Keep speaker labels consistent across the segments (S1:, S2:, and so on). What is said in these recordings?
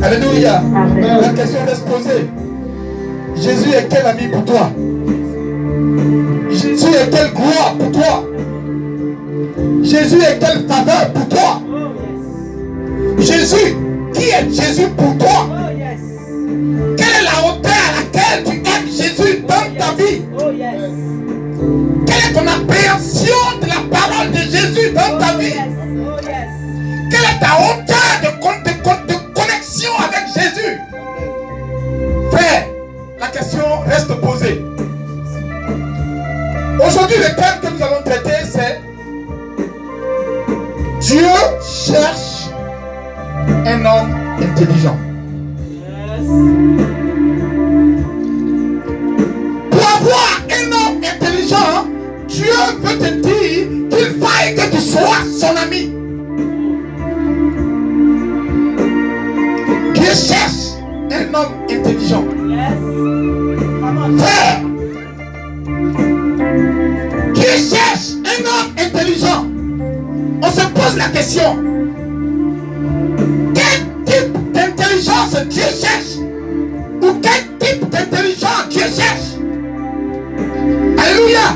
S1: Alléluia. La question reste posée. Jésus est quel ami pour toi? Jésus est quelle gloire pour toi? Jésus est quelle faveur pour toi? Jésus, qui est Jésus pour toi? Quelle est la hauteur à laquelle tu aimes Jésus dans ta vie? Quelle est ton appréhension de la parole de Jésus dans ta vie? Quelle est ta hauteur de connexion avec Jésus? Frère, la question reste posée. Aujourd'hui, le thème que nous allons traiter, c'est Dieu cherche un homme intelligent. Pour avoir un homme intelligent, Dieu veut te dire qu'il faille que tu sois son ami. Dieu cherche un homme intelligent. Frère, Dieu cherche un homme intelligent. On se pose la question, quel type d'intelligence Dieu cherche? Ou quel type d'intelligence Dieu cherche? Alléluia.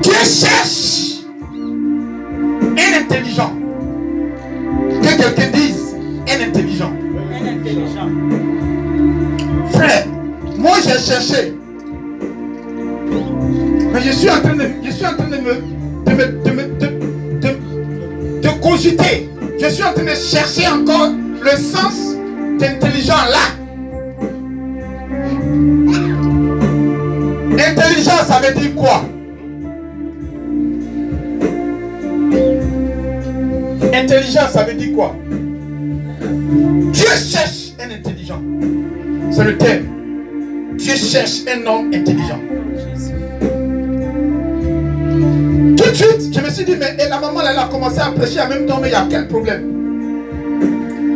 S1: Dieu cherche un intelligent. Que quelqu'un dise un intelligent. Frère, moi j'ai cherché. Mais je suis en train de cogiter. Je suis en train de chercher encore le sens d'intelligent là. Intelligent, ça veut dire quoi? Intelligent, ça veut dire quoi? Dieu cherche un intelligent. C'est le thème. Dieu cherche un homme intelligent. Tout de suite, je me suis dit, mais et la maman elle a commencé à prêcher en même temps, mais il y a quel problème?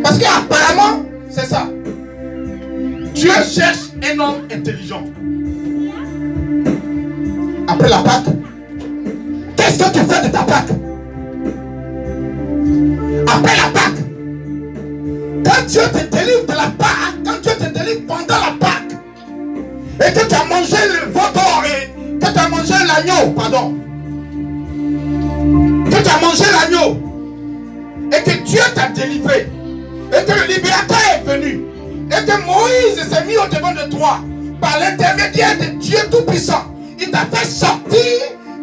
S1: Parce qu'apparemment, c'est ça. Dieu cherche un homme intelligent. Après la Pâque, qu'est-ce que tu fais de ta Pâque? Après la Pâque, quand Dieu te délivre de la Pâque, quand Dieu te délivre pendant la Pâque, et que tu as mangé le vautour et que tu as mangé l'agneau, pardon, que tu as mangé l'agneau, et que Dieu t'a délivré, et que le libérateur est venu, et que Moïse s'est mis au devant de toi, par l'intermédiaire de Dieu Tout-Puissant, il t'a fait sortir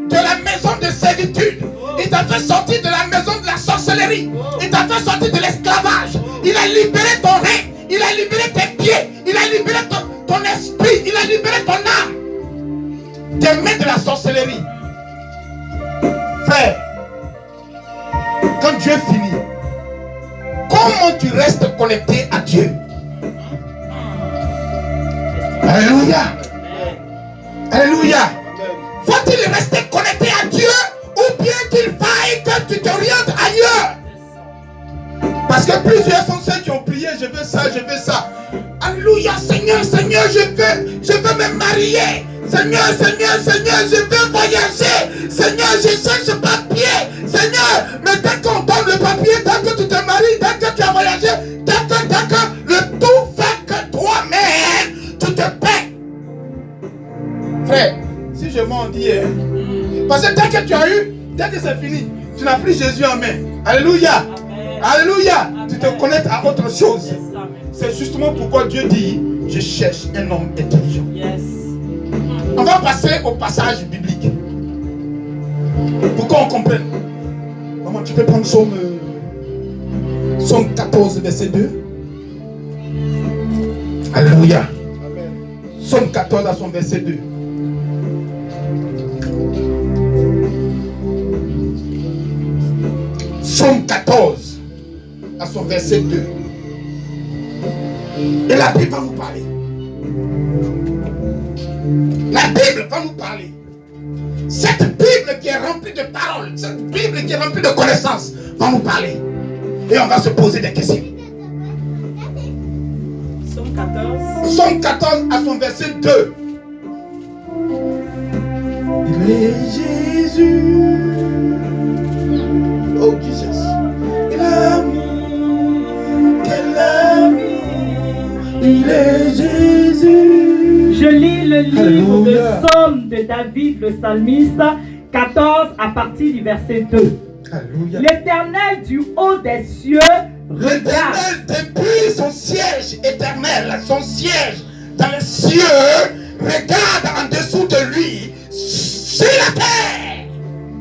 S1: de la maison de servitude, il t'a fait sortir de la maison de la sorcellerie, il t'a fait sortir de l'esclavage, il a libéré ton rein, il a libéré tes pieds, il a libéré ton esprit, il a libéré ton âme des mains de la sorcellerie. Frère, quand Dieu finit, comment tu restes connecté à Dieu? Alléluia. Alléluia. Faut-il rester connecté à Dieu ou bien qu'il faille que tu t'orientes ailleurs? Parce que plusieurs sont ceux qui ont prié, je veux ça, je veux ça. Alléluia, Seigneur, Seigneur, je veux me marier. Seigneur, Seigneur, Seigneur, je veux voyager. Seigneur, je cherche papier. Seigneur, mais dès qu'on donne le papier, dès que tu te maries, dès que tu as voyagé, dès que le tout fait que toi-même, tu te paies. Frère, si je m'en dis, parce que dès que tu as eu, dès que c'est fini, tu n'as plus Jésus en main. Alléluia. Alléluia. Tu te connectes à autre chose. C'est justement pourquoi Dieu dit, je cherche un homme intelligent. On va passer au passage biblique. Pour qu'on comprenne. Maman, tu peux prendre Psaume 14, verset 2. Alléluia. Psaume 14 à son verset 2. Psaume 14 à son verset 2. Et la Bible va nous parler. La Bible va nous parler. Cette Bible qui est remplie de paroles, cette Bible qui est remplie de connaissances, va nous parler. Et on va se poser des questions. Psaume 14. Psaume 14 à son verset 2. Il est Jésus. Oh Jesus.
S2: psaume de David, le psalmiste, 14 à partir du verset 2.
S1: Alléluia.
S2: L'Éternel du haut des cieux regarde.
S1: L'Éternel depuis son siège éternel, son siège dans les cieux, regarde en dessous de lui sur la terre.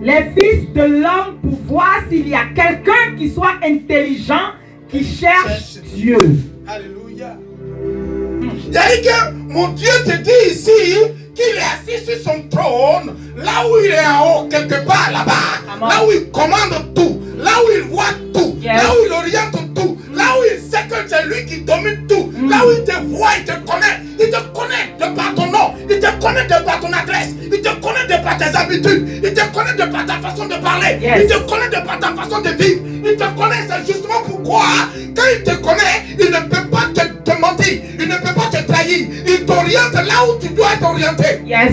S2: Les fils de l'homme pour voir s'il y a quelqu'un qui soit intelligent, qui cherche Dieu.
S1: Alléluia. Il a dit que mon Dieu te dit ici qu'il est assis sur son trône, là où il est en haut, quelque part là-bas, là où il commande tout, là où il voit tout, là où il oriente tout, là où il sait que c'est lui qui domine tout, là où il te voit, il te connaît de par ton nom, il te connaît de par ton adresse, il te connaît de par tes habitudes, il te connaît de par ta façon de parler, il te connaît de par ta façon de vivre, il te connaît, c'est justement pourquoi, quand il te connaît, il ne peut pas te mentir, il ne peut pas te trahir, il t'oriente là où tu dois être orienté.
S2: Yes.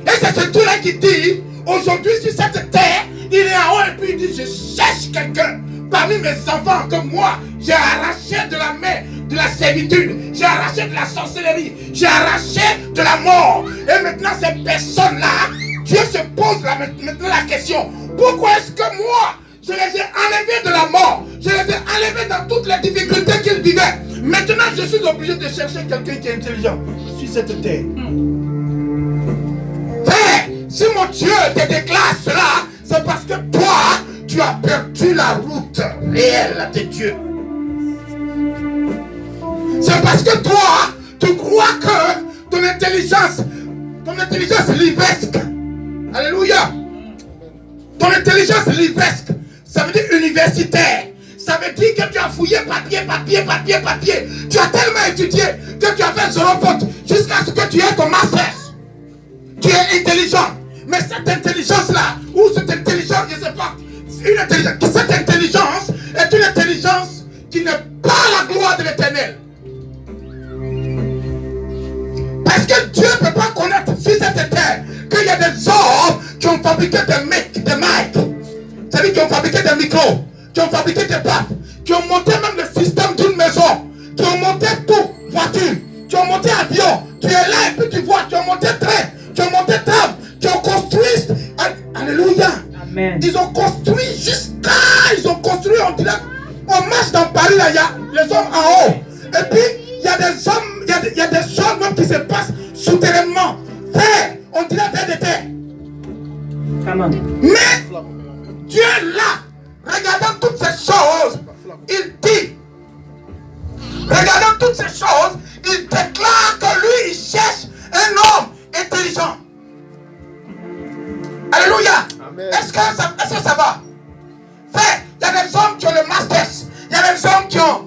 S1: Et c'est ce Dieu-là qui dit, aujourd'hui sur cette terre, il est en haut et puis il dit, je cherche quelqu'un parmi mes enfants que moi, j'ai arraché de la main de la servitude, j'ai arraché de la sorcellerie, j'ai arraché de la mort. Et maintenant ces personnes-là, Dieu se pose maintenant la question, pourquoi est-ce que moi, je les ai enlevés de la mort, je les ai enlevés dans toutes les difficultés qu'ils vivaient. Maintenant je suis obligé de chercher quelqu'un qui est intelligent sur cette terre. Si mon Dieu te déclare cela, c'est parce que toi, tu as perdu la route réelle de Dieu. C'est parce que toi, tu crois que ton intelligence livresque, alléluia, ton intelligence livresque, ça veut dire universitaire. Ça veut dire que tu as fouillé papier. Tu as tellement étudié que tu as fait zéro faute jusqu'à ce que tu aies ton master. Tu es intelligent. Mais cette intelligence-là, ou cette intelligence, je ne sais pas, cette intelligence est une intelligence qui n'est pas la gloire de l'Éternel. Parce que Dieu ne peut pas connaître sur cette terre qu'il y a des hommes qui ont fabriqué des mics, c'est-à-dire qui ont fabriqué des micros, qui ont fabriqué des baffes, qui ont monté même le système d'une maison, qui ont monté tout, voiture, qui ont monté avion, tu es là et puis tu vois, tu as monté train, tu as monté table, qui ont construit, alléluia. Amen. Ils ont construit ils ont construit, on dirait, on marche dans Paris là, il y a les hommes en haut. Et puis, il y a des hommes, il y a des choses même qui se passent souterrainement. Terre, on dirait terre de terre. Mais, Dieu là, regardant toutes ces choses, il dit, regardant toutes ces choses, il déclare que lui, il cherche un homme intelligent. Alléluia. Est-ce que ça va? Frère, il y a des hommes qui ont le master. Il y a des hommes qui ont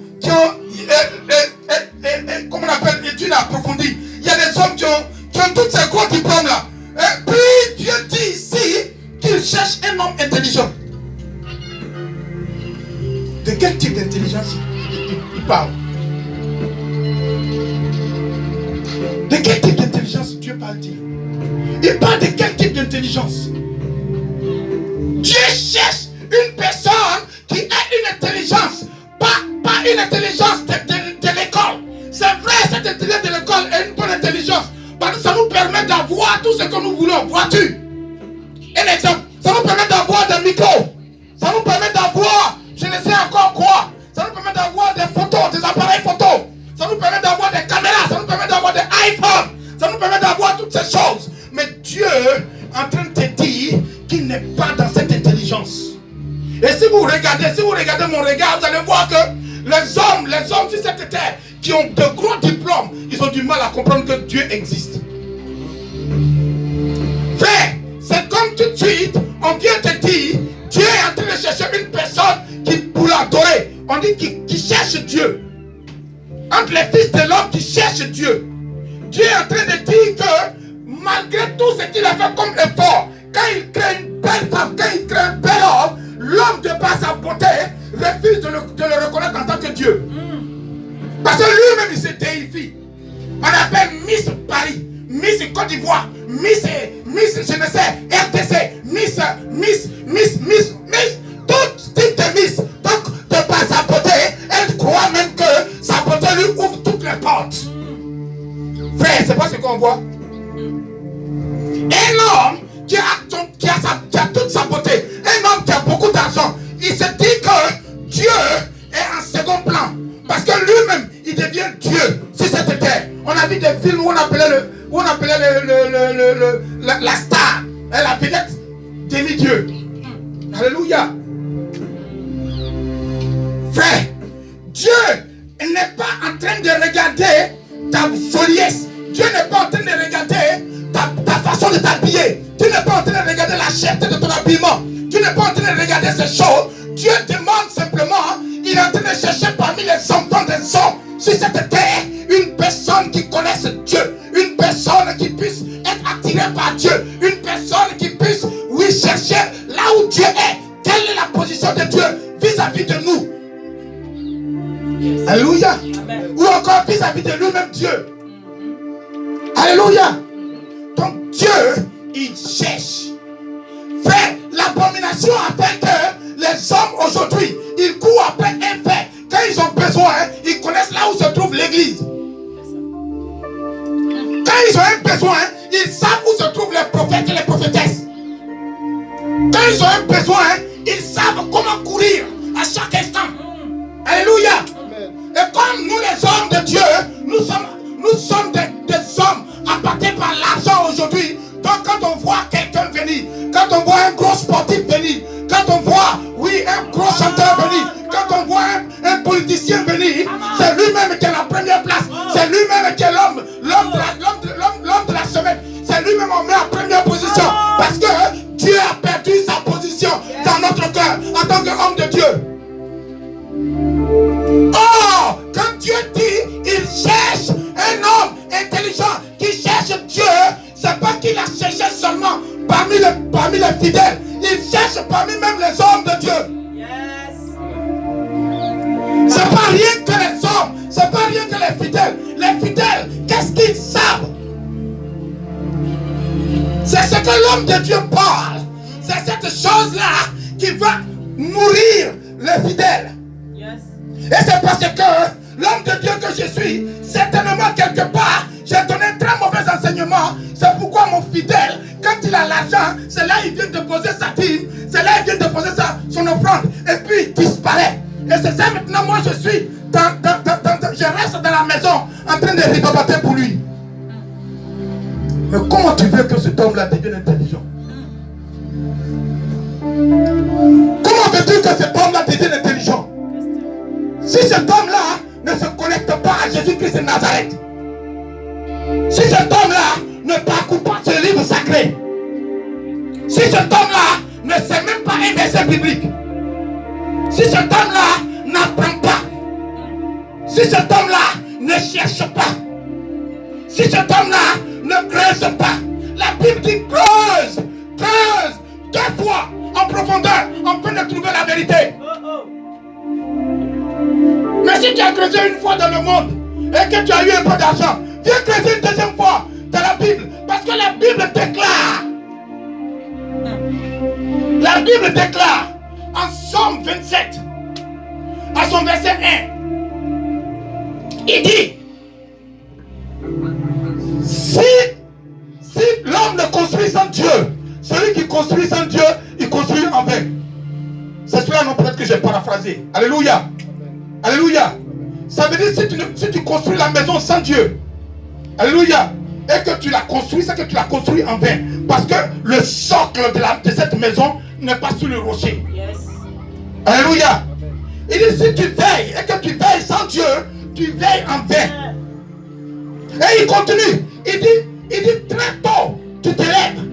S1: comment on appelle, études approfondies. Il y a des hommes qui ont tous ces gros diplômes là. Et puis Dieu dit ici qu'il cherche un homme intelligent. De quel type d'intelligence il parle? De quel type d'intelligence Dieu parle-t-il? Il parle de quel type d'intelligence? Dieu cherche une personne qui a une intelligence, pas une intelligence de l'école. C'est vrai, cette intelligence de l'école est une bonne intelligence, parce que ça nous permet d'avoir tout ce que nous voulons. Voiture, un exemple, ça nous permet d'avoir des micros, ça nous permet d'avoir, je ne sais encore quoi, ça nous permet d'avoir des photos, des appareils photos, ça nous permet d'avoir des caméras, ça nous permet d'avoir des iPhones, ça nous permet d'avoir toutes ces choses. Mais Dieu est en train de te dire qu'il n'est pas dans cette intelligence. Et si vous regardez mon regard, vous allez voir que les hommes sur cette terre qui ont de gros diplômes, ils ont du mal à comprendre que Dieu existe. Frère, c'est comme tout de suite, on vient te dire, Dieu est en train de chercher une personne qui pour l'adorer. On dit qui cherche Dieu. Entre les fils de l'homme qui cherchent Dieu. Dieu est en train de dire que malgré tout ce qu'il a fait comme effort, quand il crée une belle femme, quand il crée un bel homme, l'homme de par sa beauté refuse de le reconnaître en tant que Dieu. Parce que lui-même il se déifie. On appelle Miss Paris, Miss Côte d'Ivoire, Miss je ne sais, RTC, Miss, tout type de Miss. Donc de par sa beauté, elle croit même que sa beauté lui ouvre toutes les portes. Frère, c'est pas ce qu'on voit. peut-être demi-dieu. Alléluia. Frère, Dieu n'est pas en train de regarder ta joliesse. Dieu n'est pas en train de regarder ta façon de t'habiller. Dieu n'est pas en train de regarder la cherté de ton habillement. Dieu n'est pas en train de regarder ces choses. Dieu demande simplement, il est en train de chercher parmi les enfants des hommes sur cette terre une personne qui connaisse Dieu, une personne qui puisse être attirée par Dieu, une personne qui puisse, oui, chercher là où Dieu est. Quelle est la position de Dieu vis-à-vis de nous? Alléluia. Amen. Ou encore vis-à-vis de nous-mêmes Dieu. Alléluia. Donc Dieu, il cherche. Fait l'abomination afin que les hommes aujourd'hui, ils courent après un fait. Quand ils ont besoin, ils connaissent là où se trouve l'église. Quand ils ont un besoin, ils savent où se trouvent les prophètes et les prophétesses. Quand ils ont un besoin, ils savent comment courir à chaque instant. Alléluia. Amen. Et comme nous les hommes de Dieu, nous sommes des hommes appâtés par l'argent aujourd'hui. Donc quand on voit quelqu'un venir, quand on voit un gros sportif venir, quand on voit, oui, un gros chanteur venir, quand on voit un politicien venir, c'est lui-même qui est la première place. C'est lui-même qui est l'homme de la semaine. C'est lui-même qu'on met en première position. Parce que Dieu a perdu sa position dans notre cœur en tant qu'homme de Dieu. Oh, quand Dieu dit, il cherche un homme intelligent qui cherche Dieu, c'est pas qu'il a cherché seulement parmi les fidèles. Il cherche parmi même les hommes de Dieu. Yes. C'est pas rien que les hommes, c'est pas rien que les fidèles. Les fidèles, qu'est-ce qu'ils savent? C'est ce que l'homme de Dieu parle. C'est cette chose-là qui va nourrir les fidèles. Yes. Et c'est parce que l'homme de Dieu que je suis, certainement quelque part, j'ai donné un très mauvais enseignement. C'est pourquoi mon fidèle, quand il a l'argent, c'est là il vient de poser sa dîme, c'est là il vient de poser son offrande, et puis il disparaît. Et c'est ça maintenant, moi je suis, je reste dans la maison en train de rigobater pour lui. Mais comment tu veux que cet homme-là devienne intelligent? Comment veux-tu que cet homme-là devienne intelligent? Si cet homme-là ne se connecte pas à Jésus-Christ de Nazareth, si cet homme-là ne parcourt pas ce livre sacré, si cet homme-là ne sait même pas un verset biblique, si cet homme-là n'apprend pas, si cet homme-là ne cherche pas, si cet homme-là ne creuse pas, la Bible dit creuse, deux fois en profondeur, afin de trouver la vérité. Mais si tu as creusé une fois dans le monde et que tu as eu un peu d'argent, viens creuser une deuxième fois dans la Bible. Parce que la Bible déclare en Somme 27, à son verset 1, il dit, si l'homme ne construit sans Dieu, celui qui construit sans Dieu, il construit en vain. C'est cela, non, peut-être que j'ai paraphrasé. Alléluia. Alléluia. Ça veut dire si tu construis la maison sans Dieu, alléluia, et que tu la construis, c'est que tu la construis en vain. Parce que le socle de cette maison n'est pas sur le rocher. Yes. Alléluia. Il dit si tu veilles et que tu veilles sans Dieu, tu veilles en vain. Et il continue. Il dit très tôt, tu te lèves.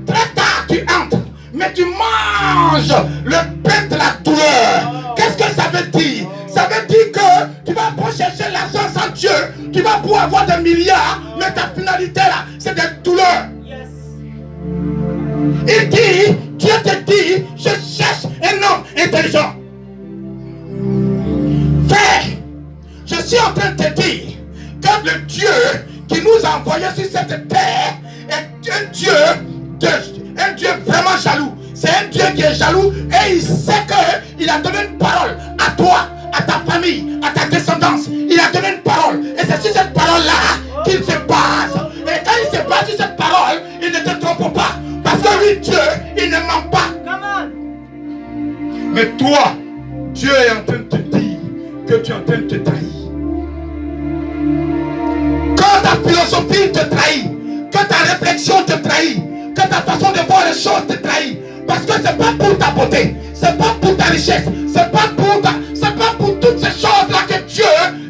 S1: Très tard, tu entres. Mais tu manges le pain de la douleur. Qu'est-ce que ça veut dire? Ça veut dire que tu vas pour chercher l'argent sans Dieu. Tu vas pour avoir des milliards. Mais ta finalité là, c'est des douleurs. Yes. Il dit, Dieu te dit, je cherche un homme intelligent. Frère, je suis en train de te dire que le Dieu qui nous a envoyés sur cette terre est un Dieu vraiment jaloux. C'est un Dieu qui est jaloux et il sait qu'il a donné une parole à toi, à ta famille, à ta descendance. Il a donné une parole et c'est sur cette parole-là qu'il se base. Et quand il se base sur cette parole, il ne te trompe pas. Parce que lui, Dieu, il ne ment pas. Mais toi, Dieu est en train de te dire que tu es en train de te trahir. Quand ta philosophie te trahit, que ta réflexion te trahit, que ta façon de voir les choses te trahit. Parce que c'est pas pour ta beauté, c'est pas pour ta richesse, c'est pas pour toutes ces choses-là que Dieu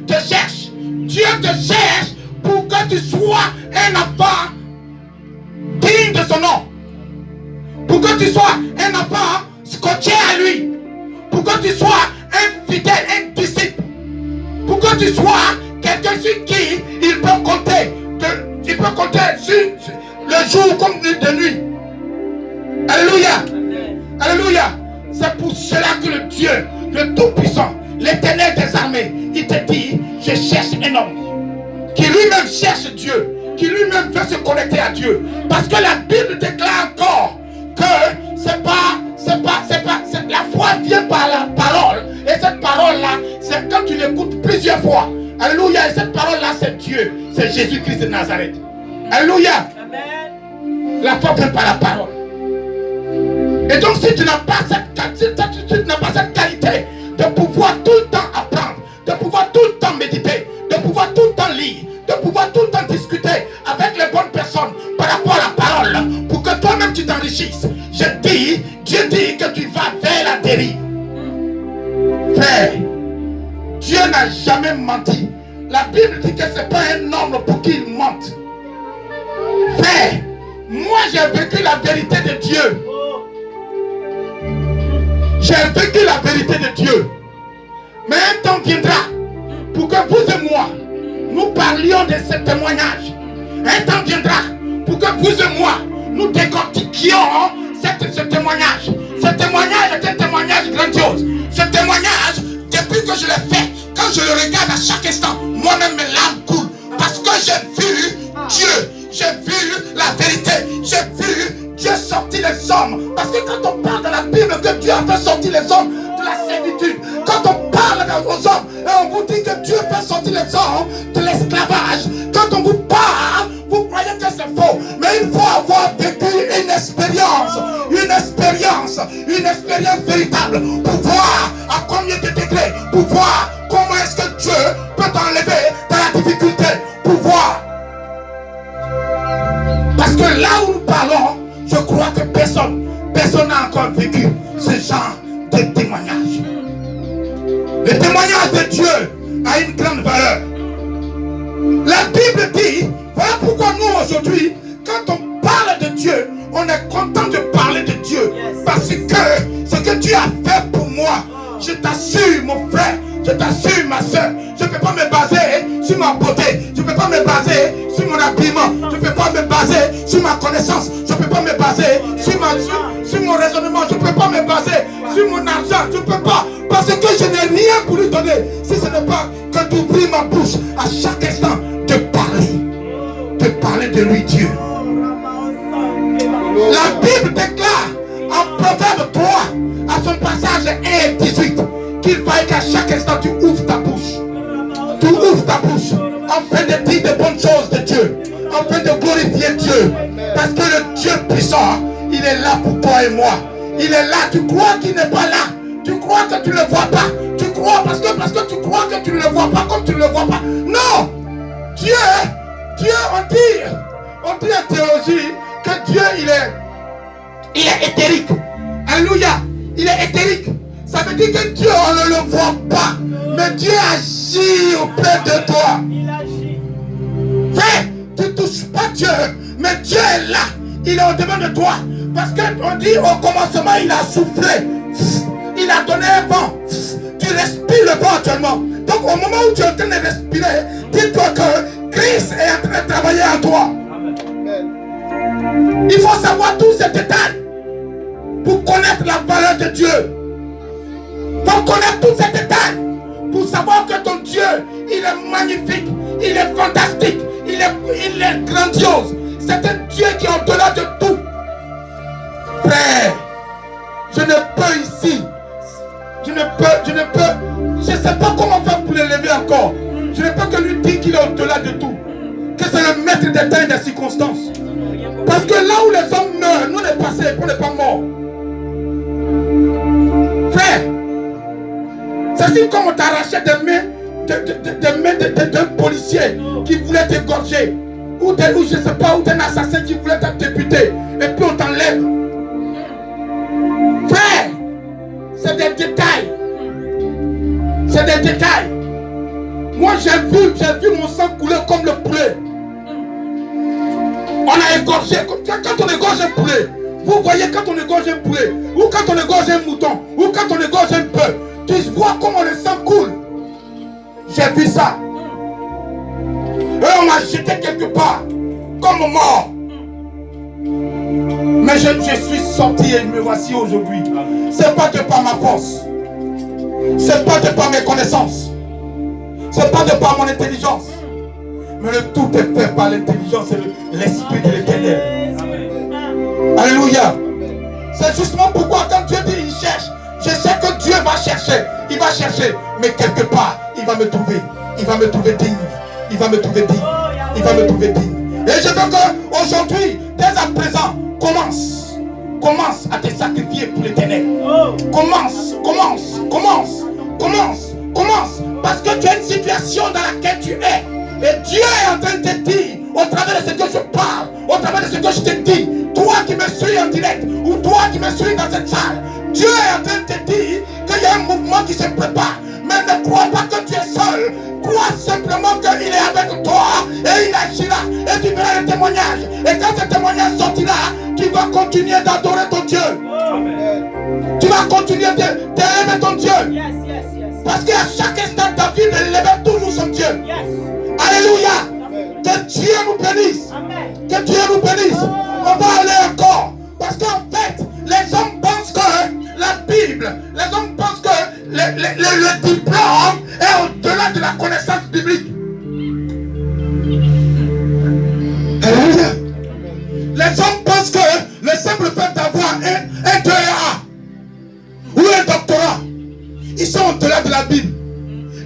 S1: te cherche. Dieu te cherche pour que tu sois un enfant digne de son nom. Pour que tu sois un enfant scotché à lui. Pour que tu sois un fidèle, un disciple. Pour que tu sois quelqu'un sur qui il peut compter. Il peut compter sur le jour comme de nuit. Alléluia. Alléluia. C'est pour cela que le Dieu, le Tout-Puissant, l'Éternel des armées, il te dit, je cherche un homme qui lui-même cherche Dieu, qui lui-même veut se connecter à Dieu. Parce que la Bible déclare encore que la foi vient par la parole. Et cette parole-là, c'est quand tu l'écoutes plusieurs fois. Alléluia. Et cette parole-là, c'est Dieu. C'est Jésus-Christ de Nazareth. Alléluia. Amen. La foi vient par la parole. Et donc, si tu n'as pas cette qualité de pouvoir tout le temps apprendre, de pouvoir tout le temps méditer, de pouvoir tout le temps lire, de pouvoir tout le temps discuter avec les bonnes personnes par rapport à la parole, pour que toi-même tu t'enrichisses. Dieu dit que tu vas vers la dérive. Frère, Dieu n'a jamais menti. La Bible dit que ce n'est pas un homme pour qu'il mente. Frère, moi j'ai vécu la vérité de Dieu. J'ai vécu la vérité de Dieu. Mais un temps viendra pour que vous et moi, nous parlions de ce témoignage. Un temps viendra pour que vous et moi, nous décortiquions ce témoignage. Ce témoignage est un témoignage grandiose. Ce témoignage, depuis que je l'ai fait, quand je le regarde à chaque instant, moi-même mes larmes coulent. Parce que j'ai vu Dieu, j'ai vu la vérité, j'ai vu Dieu sortir les hommes. Parce que quand on parle de la Bible que Dieu a fait sortir les hommes de la servitude, quand on parle aux hommes et on vous dit que Dieu fait sortir les hommes de l'esclavage, quand on vous parle, vous croyez que c'est faux. Mais il faut avoir vécu une expérience véritable pour voir à combien de degrés, pour voir comment est-ce que Dieu peut t'enlever dans la difficulté, pour voir. Parce que là où nous parlons, je crois que personne n'a encore vécu ce genre de témoignage. Le témoignage de Dieu a une grande valeur. La Bible dit, voilà pourquoi nous aujourd'hui, quand on parle de Dieu, on est content de parler de Dieu. Parce que ce que Dieu a fait pour moi, je t'assure mon frère, je t'assure ma soeur, je ne peux pas me baser sur ma beauté, je ne peux pas me baser sur mon habillement, je ne peux pas me baser sur ma connaissance, je ne peux pas me baser sur mon raisonnement, je ne peux pas me baser sur mon argent, je ne peux pas, parce que je n'ai rien pour lui donner, si ce n'est pas que d'ouvrir ma bouche à chaque instant, de parler de lui Dieu. La Bible déclare en Proverbe 3, à son passage 1 et 18, qu'il faille qu'à chaque instant tu ouvres ta bouche. Tu ouvres ta bouche afin de dire de bonnes choses de Dieu, afin de glorifier Dieu. Parce que le Dieu puissant, il est là pour toi et moi. Il est là, tu crois qu'il n'est pas là. Tu crois que tu ne le vois pas. Tu crois parce que tu crois que tu ne le vois pas comme tu ne le vois pas. Non! Dieu, on dit en théologie que Dieu, il est éthérique. Alléluia. Il est éthérique. Ça veut dire que Dieu, on ne le voit pas. Mais Dieu agit auprès de toi. Frère, tu ne touches pas Dieu. Mais Dieu est là. Il est au-devant de toi. Parce qu'on dit au commencement, il a soufflé. Il a donné un vent. Tu respires le vent actuellement. Donc au moment où tu es en train de respirer, dis-toi que Christ est en train de travailler en toi. Il faut savoir tous ces détails pour connaître la valeur de Dieu. Pour connaître tous ces détails, pour savoir que ton Dieu, il est magnifique, il est fantastique, il est grandiose. C'est un Dieu qui est au-delà de tout. Frère, je ne peux ici, je ne sais pas comment faire pour l'élever encore. Je ne peux que lui dire qu'il est au-delà de tout. Que c'est le maître des temps et des circonstances. Parce que là où les hommes meurent, nous on est passés, on n'est pas morts. Frère, c'est comme on t'arrachait des mains d'un policier qui voulait t'égorger. ou je ne sais pas, ou d'un assassin qui voulait être député, et puis on t'enlève. Frère, c'est des détails. C'est des détails. Moi j'ai vu mon sang couler comme le poulet. On a égorgé, quand on égorge un poulet, vous voyez quand on égorge un poulet, ou quand on égorge un mouton, ou quand on égorge un bœuf, tu vois comment le sang coule. J'ai vu ça. Et on m'a jeté quelque part, comme mort. Mais je suis sorti et me voici aujourd'hui. C'est pas de par ma force. C'est pas de par mes connaissances. C'est pas de par mon intelligence. Mais le tout est fait par l'intelligence et l'esprit de l'Éternel. Alléluia. C'est justement pourquoi quand Dieu dit il cherche, je sais que Dieu va chercher. Il va chercher. Mais quelque part, il va me trouver. Il va me trouver digne. Il va me trouver digne. Il va me trouver digne. Et je veux qu'aujourd'hui, dès à présent, commence à te sacrifier pour l'Éternel. Commence. Parce que tu as une situation dans laquelle tu es. Et Dieu est en train de te dire, au travers de ce que je parle, au travers de ce que je te dis, toi qui me suis en direct, ou toi qui me suis dans cette salle, Dieu est en train de te dire qu'il y a un mouvement qui se prépare. Mais ne crois pas que tu es seul. Crois simplement qu'il est avec toi et il agira. Et tu verras le témoignage. Et quand ce témoignage sortira, tu vas continuer d'adorer ton Dieu. Amen. Tu vas continuer d'élever ton Dieu. Yes. Parce qu'à chaque instant de ta vie, il élève toujours son Dieu. Yes. Alléluia. Amen. Que Dieu nous bénisse. Amen. Que Dieu nous bénisse. On va aller encore. Parce qu'en fait, les hommes pensent que la Bible, les hommes pensent que le diplôme est au-delà de la connaissance biblique. Alléluia. Les hommes pensent que le simple fait d'avoir un DEA ou un doctorat, ils sont au-delà de la Bible.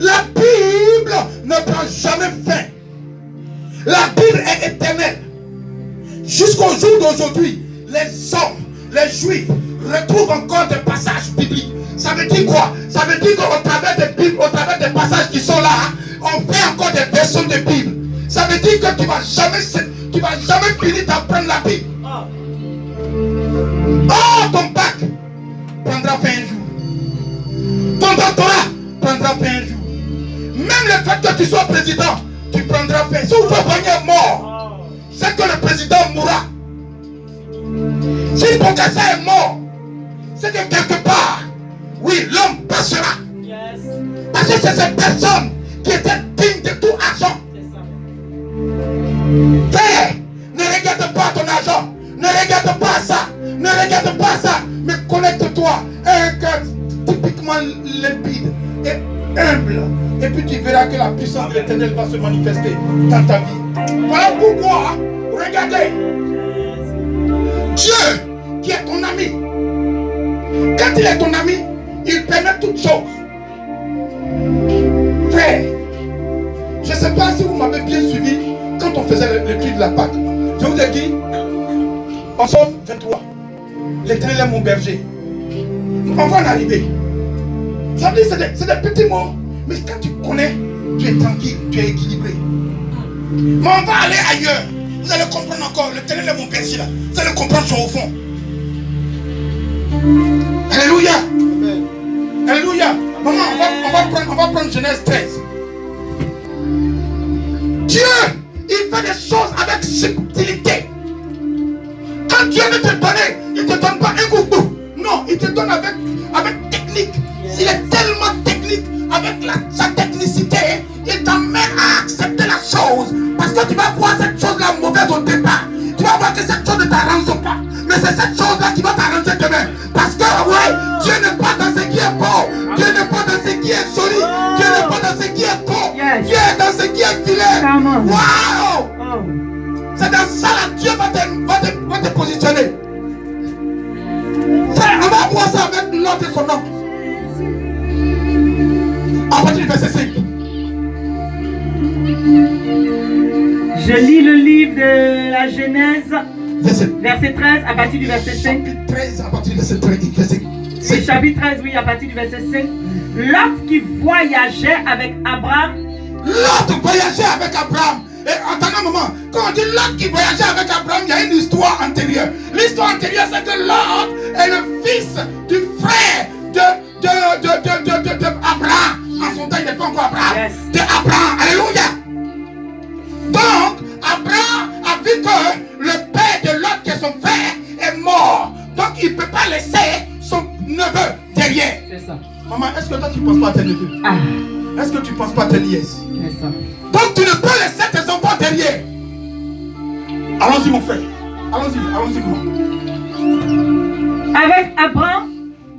S1: La Bible ne prend jamais fin. La Bible est éternelle. Jusqu'au jour d'aujourd'hui, les hommes, les juifs, retrouvent encore des passages bibliques. Ça veut dire quoi? Ça veut dire qu'au travers des Bibles, au travers des passages qui sont là, on fait encore des versions de Bible. Ça veut dire que tu vas jamais finir d'apprendre la Bible. Oh, ton bac prendra fin un jour. Ton doctorat prendra fin un jour. Même le fait que tu sois président, tu prendras fin. Si vous voyez mort, c'est que le président mourra. Si Bokassa est mort, c'est que quelque part, oui, l'homme passera. Yes. Parce que c'est cette personne qui était digne de tout argent. Frère, ne regarde pas ton argent. Ne regarde pas ça. Ne regarde pas ça. Mais connecte-toi à un cœur typiquement limpide et humble. Et puis tu verras que la puissance de l'Éternel va se manifester dans ta vie. Voilà pourquoi, regardez, Dieu qui est ton ami, quand il est ton ami, il permet toutes choses. Frère, je ne sais pas si vous m'avez bien suivi quand on faisait le culte de la Pâque. Je vous ai dit, en Somme 23, l'Éternel est mon berger. On va en arriver. Ça veut dire c'est des petits mots, mais quand tu connais, tu es tranquille, tu es équilibré. Mais on va aller ailleurs. Vous allez comprendre encore, l'Éternel est mon berger là. Vous allez comprendre son au fond. Alléluia. Amen. Alléluia. Maman, on va prendre Genèse 13. Dieu, il fait des choses avec subtilité. Quand Dieu veut te donner, il ne te donne pas un coup de bout. Non, il te donne avec technique. Il est tellement technique, avec sa technicité, il t'amène à accepter la chose. Parce que tu vas voir cette chose-là mauvaise au départ. Tu vas voir que cette chose ne t'arrange pas. Mais c'est cette chose-là qui va t'arranger demain. Parce que, ouais, Dieu n'est pas dans ce qui est beau. Dieu n'est pas dans ce qui est joli. Dieu n'est pas dans ce qui est beau. Dieu est dans ce qui est filet. Waouh! C'est dans ça là, Dieu va te positionner. Frère, on va voir ça avec l'autre et son nom. À partir du verset 5.
S2: Je lis le livre de la Genèse, verset 13, à partir du verset 5.
S1: Chapitre 13, à partir du verset 13.
S2: Oui, chapitre 13, oui, à partir du verset 5. Lot qui voyageait avec Abraham.
S1: Lot voyageait avec Abraham. Et attends un moment, quand on dit Lot qui voyageait avec Abraham, il y a une histoire antérieure. L'histoire antérieure, c'est que Lot est le fils du frère d'Abraham. En son temps, il n'est pas encore Abraham.
S2: Yes.
S1: De Abraham. Alléluia. Donc, Abraham a vu que le père de Lot, qui est son frère, est mort. Donc, il ne peut pas laisser son neveu derrière.
S2: C'est ça.
S1: Maman, est-ce que toi, tu ne penses pas à tes neveux?
S2: Ah,
S1: Est-ce que tu ne penses pas à tes nièces?
S2: c'est ça.
S1: Donc, tu ne peux laisser tes enfants derrière. Allons-y, mon frère. Allons-y, maman.
S2: Avec Abraham,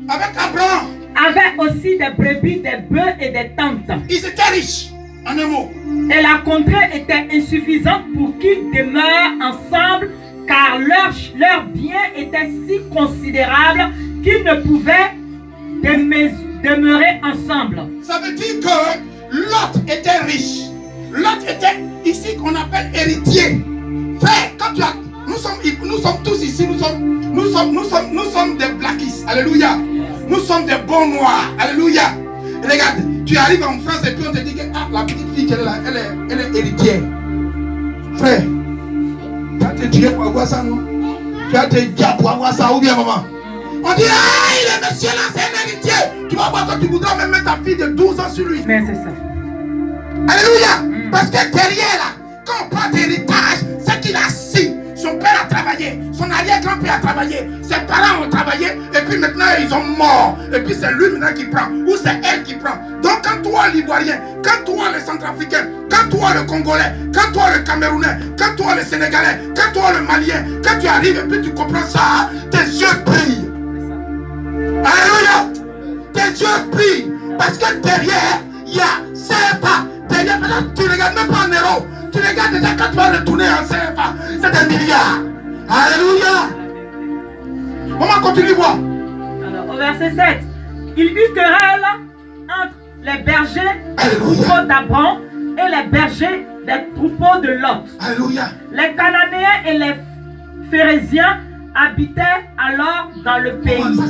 S1: Avec Abraham,
S2: avait aussi des brebis, des bœufs et des tentes.
S1: ils étaient riches. En un mot.
S2: Et la contrée était insuffisante pour qu'ils demeurent ensemble, car leur bien était si considérable qu'ils ne pouvaient demeurer ensemble.
S1: Ça veut dire que Lot était riche. Lot était ici qu'on appelle héritier. Frère, quand tu as... Nous sommes tous ici, nous sommes des blackistes. Alléluia. Nous sommes des bons noirs. Alléluia. Regarde, tu arrives en France et puis on te dit que la petite fille qu'elle est là, elle est héritière. Frère, tu as tes dieux pour avoir ça, non? Tu as tes dieux pour avoir ça, ou bien maman? On dit, il est monsieur là, c'est un héritier. Tu vas voir que tu voudras même mettre ta fille de 12 ans sur lui.
S2: Mais c'est ça.
S1: Alléluia. Parce que derrière là, quand on parle d'héritage, c'est qu'il a assis. Son père a travaillé, son arrière-grand-père a travaillé, ses parents ont travaillé, et puis maintenant ils ont mort. Et puis c'est lui maintenant qui prend, ou c'est elle qui prend. Donc quand toi l'Ivoirien, quand toi le Centrafricain, quand toi le Congolais, quand toi le Camerounais, quand toi le Sénégalais, quand toi le Malien, quand tu arrives et puis tu comprends ça, tes yeux brillent. Alléluia. Tes yeux brillent. Parce que derrière, il y a CFA. Derrière, maintenant, tu ne regardes même pas en euros. Tu regardes déjà quand tu vas retourner en CFA. C'est des milliards. Alléluia. Maman, continue voir.
S2: Alors, au verset 7, il eut querelle entre les bergers des troupeaux d'Abraham et les bergers des troupeaux de Lot.
S1: Alléluia.
S2: Les Cananéens et les Phérésiens habitaient alors dans le pays.
S1: Ça,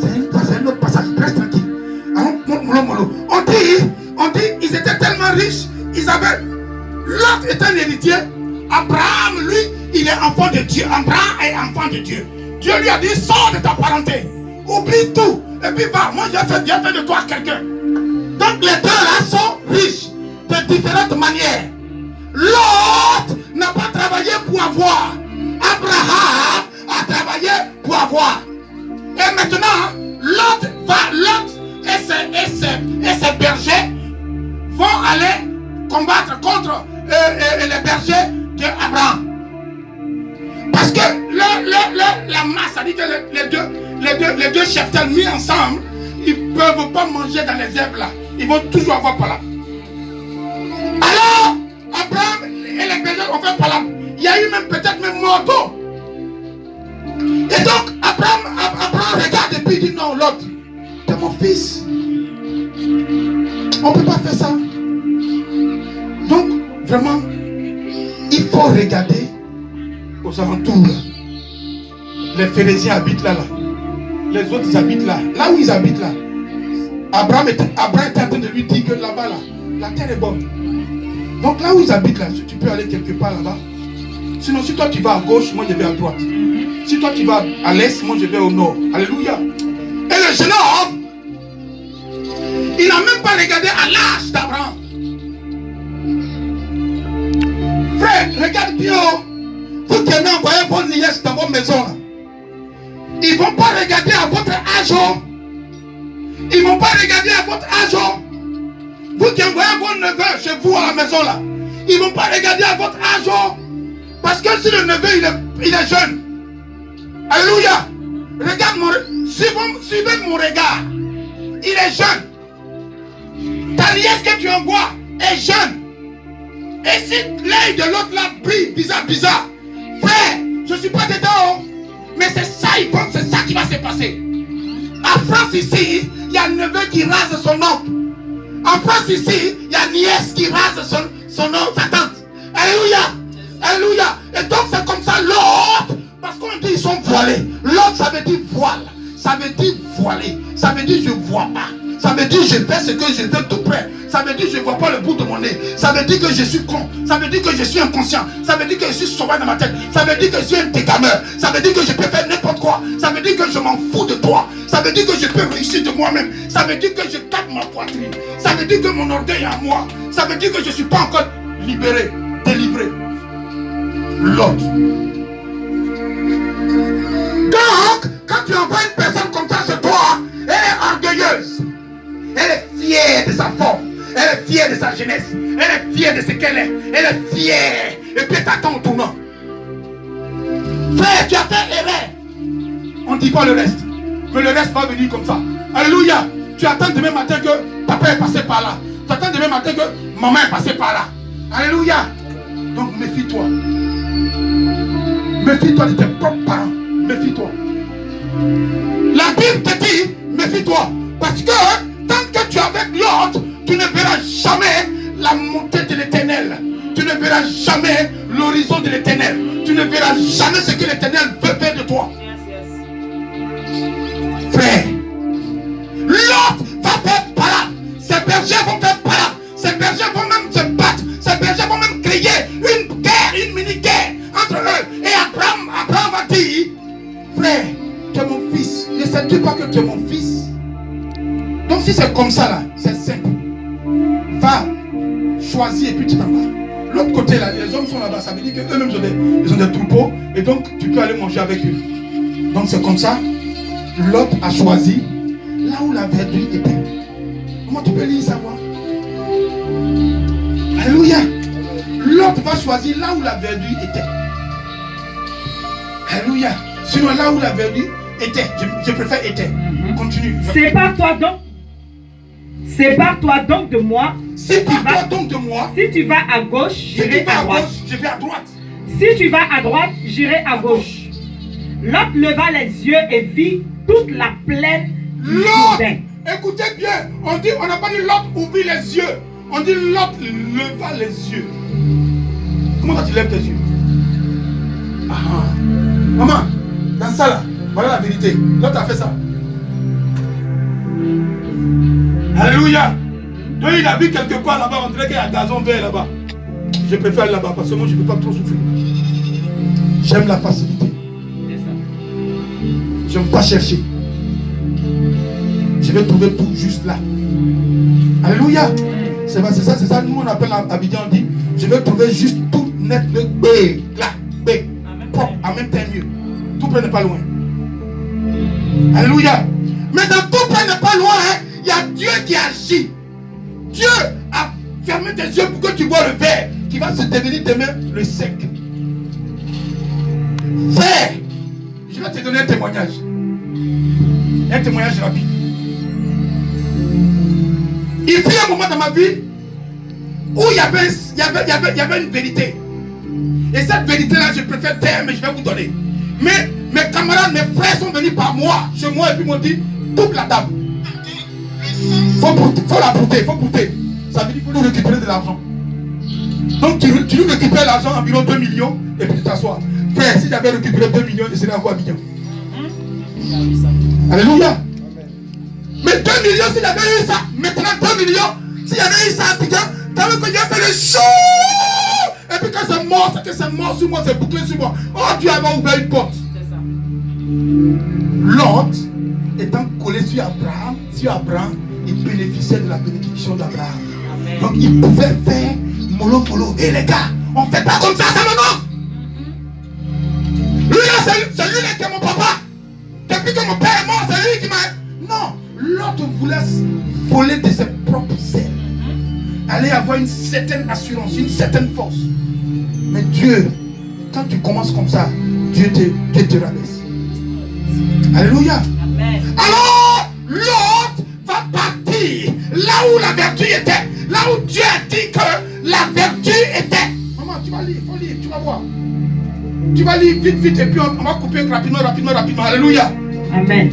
S1: c'est un autre passage. Reste tranquille. On dit, ils étaient tellement riches, ils avaient... Lot est un héritier. Abraham, lui, il est enfant de Dieu. Abraham est enfant de Dieu. Dieu lui a dit, sors de ta parenté. Oublie tout. Et puis va, moi j'ai fait de toi quelqu'un. Donc les deux là sont riches de différentes manières. Lot n'a pas travaillé pour avoir. Abraham a travaillé pour avoir. Et maintenant, Lot et ses bergers vont aller combattre contre les bergers d'Abraham. Parce que la masse, ça dit que les deux cheptels mis ensemble, ils ne peuvent pas manger dans les herbes là. Ils vont toujours avoir par là. Alors, Abraham et les bergers ont fait par là. Il y a eu même peut-être même morceau. Et donc, Abraham regarde et puis il dit non, l'autre, c'est mon fils. On ne peut pas faire ça. Donc, vraiment, il faut regarder aux alentours. Les Phérésiens habitent là. Les autres, ils habitent là. Là où ils habitent là. Abraham était en train de lui dire que là-bas, là, la terre est bonne. Donc là où ils habitent là, si tu peux aller quelque part là-bas. Sinon, si toi tu vas à gauche, moi je vais à droite. Si toi tu vas à l'est, moi je vais au nord. Alléluia. Et le jeune homme, il n'a même pas regardé à l'âge d'Abraham. Frère, regarde bien. Vous qui aimez envoyer vos nièces dans vos maisons là. Ils ne vont pas regarder à votre âge. Ils ne vont pas regarder à votre âge. Vous qui envoyez vos neveux chez vous à la maison là. Ils ne vont pas regarder à votre âge. Parce que si le neveu il est jeune. Alléluia. Regarde suivez mon regard. Il est jeune. Ta nièce que tu envoies est jeune. Et si l'œil de l'autre là brille bizarre. Frère, je ne suis pas dedans. Mais c'est ça, c'est ça qui va se passer. En France ici, il y a un neveu qui rase son oncle. En France ici, il y a une nièce qui rase son oncle, sa tante. Alléluia. Alléluia. Et donc c'est comme ça l'autre. Parce qu'on dit ils sont voilés. L'autre ça veut dire voile. Ça veut dire voilé. Ça veut dire je ne vois pas. Ça veut dire que je fais ce que je veux tout près. Ça veut dire que je ne vois pas le bout de mon nez. Ça veut dire que je suis con. Ça veut dire que je suis inconscient. Ça veut dire que je suis sauvage dans ma tête. Ça veut dire que je suis un dégameur. Ça veut dire que je peux faire n'importe quoi. Ça veut dire que je m'en fous de toi. Ça veut dire que je peux réussir de moi-même. Ça veut dire que je tape ma poitrine. Ça veut dire que mon orgueil est à moi. Ça veut dire que je ne suis pas encore libéré, délivré. L'autre. Donc, quand tu envoies une personne comme ça sur toi, elle est orgueilleuse. Elle est fière de sa forme. Elle est fière de sa jeunesse. Elle est fière de ce qu'elle est. Elle est fière. Et puis t'attends au tournant. Frère, tu as fait erreur. On ne dit pas le reste. Mais le reste va venir comme ça. Alléluia. Tu attends demain matin que papa est passé par là. Tu attends demain matin que maman est passée par là. Alléluia. Donc méfie-toi. Méfie-toi de tes propres parents. Méfie-toi. La Bible te dit, méfie-toi. Parce que tant que tu es avec l'autre, tu ne verras jamais la montée de l'éternel. Tu ne verras jamais l'horizon de l'éternel. Tu ne verras jamais ce que l'éternel veut faire de toi. Frère, l'autre va faire par là. Ces bergers vont faire par là. Ces bergers vont même se battre. Ces bergers vont même créer une guerre, une mini-guerre entre eux. Et Abraham va dire, frère, tu es mon fils. Ne sais-tu pas que tu es mon fils? Donc si c'est comme ça là, c'est simple. Va, choisis et puis tu t'en vas. L'autre côté là, les hommes sont là-bas. Ça veut dire qu'eux-mêmes ils ont des troupeaux. Et donc tu peux aller manger avec eux. Donc c'est comme ça. L'autre a choisi là où la verdure était. Comment tu peux lire ça, voir? Alléluia. L'autre va choisir là où la verdure était. Alléluia. Sinon là où la verdure était, je préfère était. Continue.
S2: Sépare-toi donc de moi.
S1: Sépare-toi donc de moi.
S2: Si tu vas à gauche, j'irai à droite.
S1: Je vais à droite.
S2: Si tu vas à droite, j'irai à gauche. Lot leva les yeux et vit toute la plaine du Jourdain.
S1: Écoutez bien, on n'a pas dit Lot ouvrit les yeux. On dit Lot leva les yeux. Comment tu lèves tes yeux? Maman, dans ça là, voilà la vérité. Lot a fait ça. Alléluia. Donc il a vu quelque part là-bas, on dirait qu'il y a un gazon vert là-bas. Je préfère là-bas parce que moi je ne peux pas trop souffrir. J'aime la facilité. Je ne vais pas chercher. Je vais trouver tout juste là. Alléluia. C'est ça. Nous on appelle à Abidjan, on dit, je vais trouver juste tout net le B. Là. B. Propre. En même temps mieux. Tout près n'est pas loin. Alléluia. Mais dans tout près n'est pas loin, il y a Dieu qui agit. Dieu a fermé tes yeux pour que tu vois le vert qui va se devenir demain le sec. Frère, je vais te donner un témoignage. Un témoignage rapide. Il fut un moment dans ma vie où il y avait une vérité. Et cette vérité-là, je préfère taire, mais je vais vous donner. Mais mes camarades, mes frères sont venus par moi, chez moi, et puis m'ont dit, coupe la table. Faut la brouter, faut brouter. Ça veut dire qu'il faut nous récupérer de l'argent. Donc tu nous récupères l'argent, environ 2 millions, et puis tu t'assois. Frère, si j'avais récupéré 2 millions, je serais encore à million. Alléluia. Mais 2 millions, si j'avais eu ça, maintenant 2 millions, si j'avais eu ça à Abidjan, t'as vu que j'ai fait le show. Et puis quand c'est mort, c'est que c'est mort sur moi, c'est bouclé sur moi. Oh, Dieu avait ouvert une porte. Lot, étant collé sur Abraham, il bénéficiait de la bénédiction d'Abraham. Donc il pouvait faire mollo. Et les gars, on ne fait pas comme ça non. Lui là, c'est lui là qui est mon papa. Depuis que mon père est mort, c'est lui qui m'a... Non, l'autre voulait voler de ses propres ailes. Aller avoir une certaine assurance, une certaine force. Mais Dieu, quand tu commences comme ça, Dieu te rabaisse. Alléluia. Amen. Alors, l'autre va partir là où la vertu était. Là où Dieu a dit que la vertu était. Maman, tu vas lire, il faut lire, tu vas voir. Tu vas lire vite et puis on va couper rapidement. Alléluia.
S2: Amen.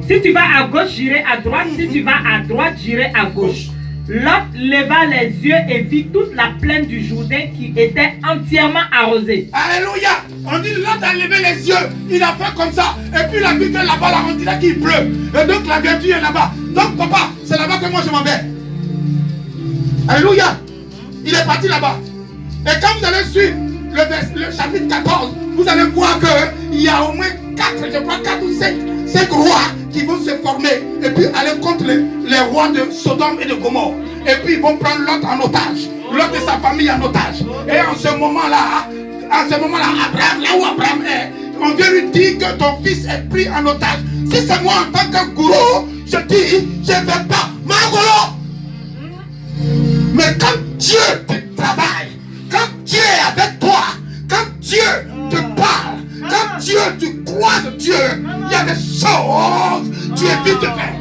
S2: Si tu vas à gauche, j'irai à droite. Si tu vas à droite, j'irai à gauche. Lot leva les yeux et vit toute la plaine du Jourdain qui était entièrement arrosée.
S1: Alléluia. On dit Lot a levé les yeux. Il a fait comme ça. Et puis il a vu que là-bas, là, on dirait qu'il pleut. Et donc la vertu est là-bas. Donc papa, c'est la que moi je m'en vais. Alléluia. Il est parti là-bas. Et quand vous allez suivre le chapitre 14, vous allez voir qu'il y a au moins 4 ou 5 rois qui vont se former et puis aller contre les rois de Sodome et de Gomorrhe. Et puis ils vont prendre Lot en otage, Lot et sa famille en otage. Et en ce moment-là, Abraham, là où Abraham est, on vient lui dire que ton fils est pris en otage. Si c'est moi en tant que gourou, je dis, je ne vais pas, Magolo. Mais quand Dieu te travaille, quand Dieu est avec toi, quand Dieu te parle, quand Dieu, tu croises Dieu, il y a des choses, tu évites de faire.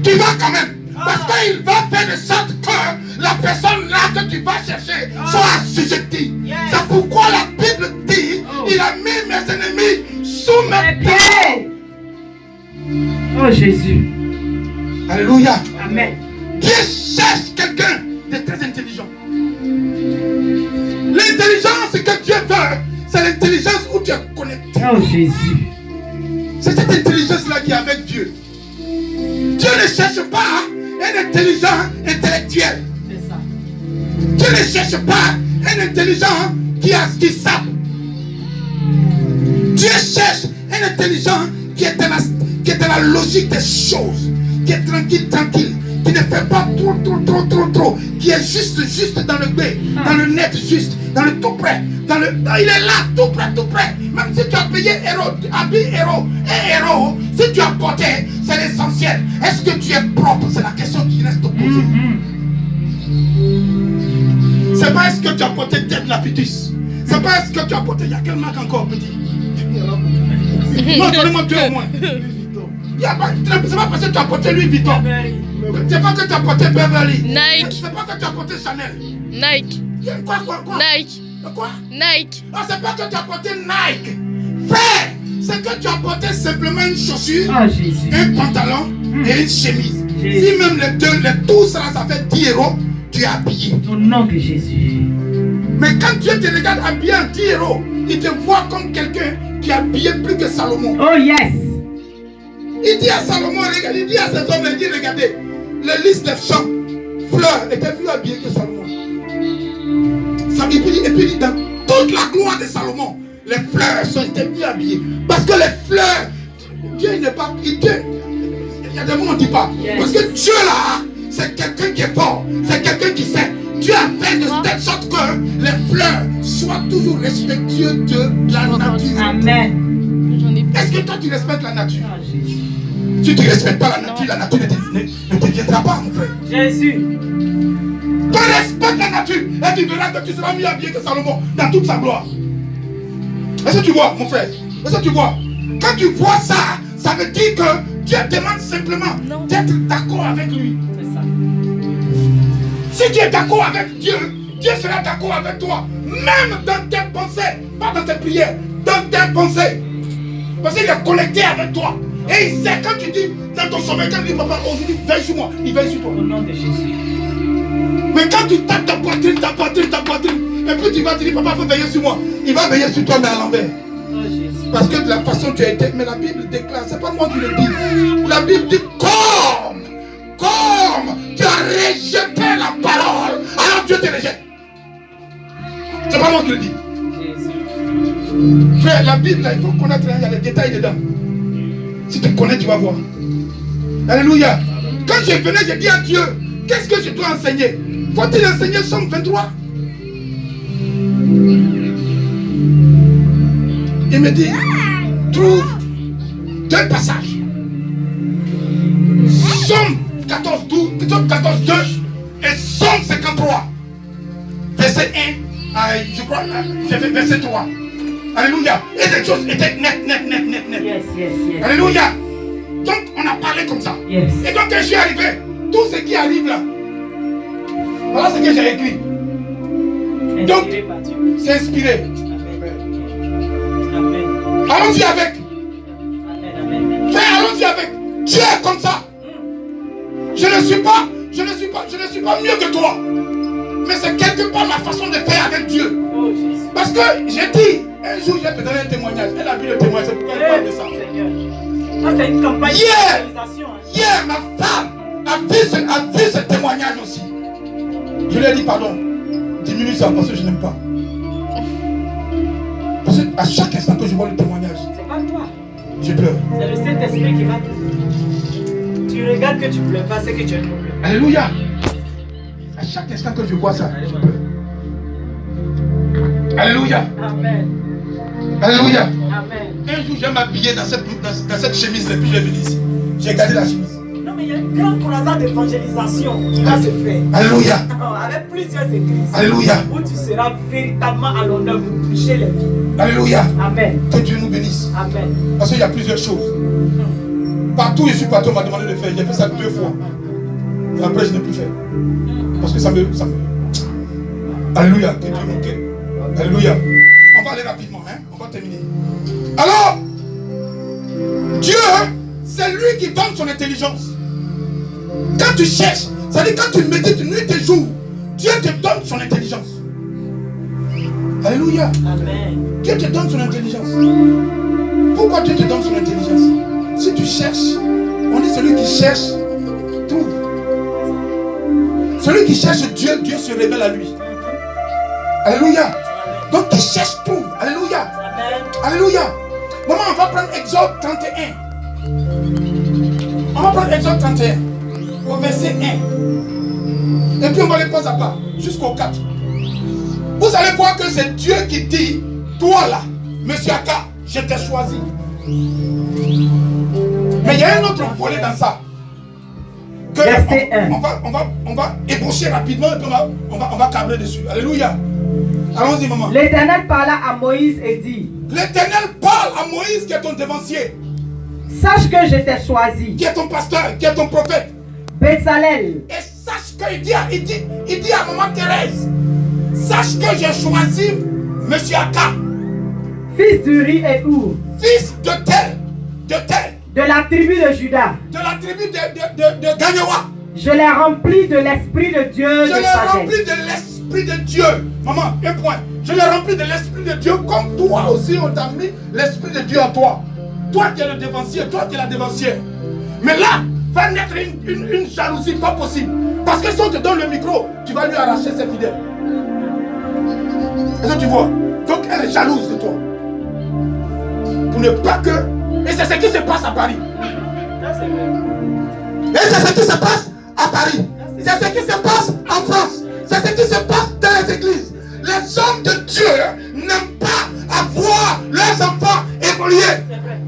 S1: Tu vas quand même. Parce qu'il va faire de sorte que la personne là que tu vas chercher soit assujettie. C'est pourquoi la Bible dit, il a mis mes ennemis sous mes pieds.
S2: Oh Jésus.
S1: Alléluia.
S2: Amen.
S1: Dieu cherche quelqu'un de très intelligent. L'intelligence que Dieu veut, c'est l'intelligence où tu es connecté.
S2: Oh Jésus.
S1: C'est cette intelligence-là qui est avec Dieu. Dieu ne cherche pas un intelligent intellectuel.
S2: C'est ça.
S1: Dieu ne cherche pas un intelligent qui sape. Dieu cherche un intelligent qui est dans la logique des choses, qui est tranquille, qui ne fait pas trop, qui est juste dans le B, dans le net juste, dans le tout près, il est là, tout près. Même si tu as payé héros, si tu as porté, c'est l'essentiel. Est-ce que tu es propre? C'est la question qui reste posée. C'est pas est-ce que tu as porté tête lapitus. C'est pas est-ce que tu as porté, il y a quel marque encore petit? Non, donnez-moi 2 au moins. C'est pas parce que tu as porté Louis Vuitton. C'est pas que tu as porté Beverly.
S3: Nike.
S1: C'est pas que tu as porté Chanel.
S3: Nike.
S1: Quoi?
S3: Nike.
S1: Quoi?
S3: Nike.
S1: Non, c'est pas que tu as porté Nike. Frère, c'est que tu as porté simplement une chaussure, un pantalon et une chemise.
S2: Jésus.
S1: Si même les tous là, ça fait 10 euros, tu es habillé.
S2: Au nom de Jésus.
S1: Mais quand Dieu te regarde habillé en 10 euros, il te voit comme quelqu'un qui est habillé plus que Salomon.
S2: Oh yes.
S1: Il dit à Salomon, il dit à ses hommes, il dit, regardez, les listes des champs, fleurs étaient mieux habillées que Salomon. Et puis dans toute la gloire de Salomon, les fleurs étaient mieux habillées. Parce que les fleurs, Dieu n'est pas... il y a des mots on ne dit pas.
S2: Yes.
S1: Parce que Dieu là, c'est quelqu'un qui est fort, c'est quelqu'un qui sait. Dieu a fait de telle sorte que les fleurs soient toujours respectueuses de la nature.
S2: Amen.
S3: J'en ai pas.
S1: Est-ce que toi tu respectes la nature?
S2: Oh, Jésus.
S1: Si tu ne respectes pas la nature ne te viendra pas, mon frère.
S2: Jésus.
S1: Toi respecte la nature et tu verras que tu seras mieux habillé que Salomon dans toute sa gloire. Est-ce que tu vois, mon frère? Est-ce que tu vois? Quand tu vois ça, ça veut dire que Dieu demande simplement d'être d'accord avec lui.
S2: C'est ça.
S1: Si tu es d'accord avec Dieu, Dieu sera d'accord avec toi. Même dans tes pensées, pas dans tes prières, dans tes pensées. Parce qu'il est connecté avec toi. Et il sait quand tu dis dans ton sommeil, quand tu dis papa, aujourd'hui veille sur moi, il veille sur toi.
S2: Au nom de Jésus.
S1: Mais quand tu tapes ta poitrine, et puis tu vas te dire papa, il faut veiller sur moi. Il va veiller sur toi mais à l'envers.
S2: Oh Jésus.
S1: Parce que de la façon dont tu as été, mais la Bible déclare, c'est pas moi qui le dis. La Bible dit comme tu as rejeté la parole, alors Dieu te rejette. C'est pas moi qui le dis.
S2: Jésus.
S1: Frère, la Bible là, il faut connaître, il y a des détails dedans. Si tu connais, tu vas voir. Alléluia. Quand je venais, j'ai dit à Dieu, qu'est-ce que je dois enseigner? Faut-il enseigner Somme 23? Il me dit, trouve 2 passages. Somme 14, 12, Somme 14, 2 et Somme 53. Verset 1, je crois, j'ai fait verset 3. Alléluia. Et les choses étaient net.
S2: Yes.
S1: Alléluia. Donc on a parlé comme ça.
S2: Yes.
S1: Et donc quand je suis arrivé, tout ce qui arrive là, voilà ce que j'ai écrit. Donc,
S2: Inspiré par Dieu.
S1: c'est inspiré.
S2: Amen.
S1: Allons-y avec.
S2: Amen.
S1: Frère, allons-y avec. Dieu est comme ça. Je ne suis pas mieux que toi. Mais c'est quelque part ma façon de faire avec Dieu.
S2: Oh Jésus.
S1: Parce que j'ai dit, un jour je vais te donner un témoignage. Elle a vu le témoignage, c'est pourquoi elle parle de ça.
S2: Seigneur. Ça c'est une campagne
S1: Yeah.
S2: d'évangélisation.
S1: Hier, ma femme vu ce témoignage aussi. Je lui ai dit pardon. Diminue ça parce que je n'aime pas. Parce qu'à chaque instant que je vois le témoignage,
S2: c'est pas toi.
S1: Je pleure.
S2: C'est le Saint-Esprit qui va te... Tu regardes que tu pleures pas, c'est que tu es problème.
S1: Alléluia. À chaque instant que je vois ça, je pleure. Alléluia.
S2: Amen.
S1: Alléluia.
S2: Amen.
S1: Un jour, j'ai m'habillé dans cette chemise depuis que je suis venu ici. J'ai gardé la chemise.
S2: Non, mais il y a une grande croisade d'évangélisation qui va se faire.
S1: Alléluia.
S2: Avec plusieurs églises.
S1: Alléluia.
S2: Où tu seras véritablement à l'honneur pour toucher les vies.
S1: Alléluia.
S2: Amen.
S1: Que Dieu nous bénisse.
S2: Amen.
S1: Parce qu'il y a plusieurs choses. Partout, je suis partout, on m'a demandé de faire. J'ai fait ça 2 fois. Et après, je n'ai plus fait. Parce que ça me... Alléluia. Que Dieu nous guide. Alléluia. On va aller rapidement, hein. On va terminer. Alors, Dieu, c'est lui qui donne son intelligence. Quand tu cherches, c'est-à-dire quand tu médites nuit et jour, Dieu te donne son intelligence. Alléluia.
S2: Amen.
S1: Dieu te donne son intelligence. Pourquoi Dieu te donne son intelligence? Si tu cherches, on est celui qui cherche, trouve. Celui qui cherche Dieu, Dieu se révèle à lui. Alléluia. Donc qui cherche, trouve. Alléluia.
S2: Amen.
S1: Alléluia. Maman, on va prendre Exode 31. On va prendre Exode 31. Au verset 1. Et puis on va les poser à part. Jusqu'au 4. Vous allez voir que c'est Dieu qui dit, toi là, monsieur Aka, je t'ai choisi. Mais il y a un autre volet dans ça. Que
S2: Verset 1.
S1: On va ébaucher rapidement et puis on va câbler dessus. Alléluia. Allons-y, maman.
S2: L'Éternel parla à Moïse et dit,
S1: L'Éternel parle à Moïse qui est ton dévancier,
S2: sache que je t'ai choisi,
S1: qui est ton pasteur, qui est ton prophète.
S2: Bezalel,
S1: Et sache qu'il dit à maman Thérèse, sache que j'ai choisi monsieur Aka,
S2: fils d'Uri et Our,
S1: fils de tel,
S2: de la tribu de Juda.
S1: de la tribu de Gagnoua.
S2: Je l'ai rempli de l'Esprit de Dieu
S1: Je
S2: de
S1: l'ai rempli
S2: sagesse.
S1: de l'Esprit de Dieu. Maman, un point. Je l'ai rempli de l'Esprit de Dieu comme toi aussi on t'a mis l'Esprit de Dieu en toi. Toi qui es le dévancier, toi qui es la dévancière. Mais là, va naître une jalousie pas possible. Parce que si on te donne le micro, tu vas lui arracher ses fidèles. Est-ce que tu vois? Donc elle est jalouse de toi. Pour ne pas que... Et c'est ce qui se passe à Paris. Et c'est ce qui se passe à Paris. C'est ce qui se passe en France. C'est ce qui se passe dans les églises. Les hommes de Dieu n'aiment pas avoir leurs enfants évoluer.
S2: C'est vrai.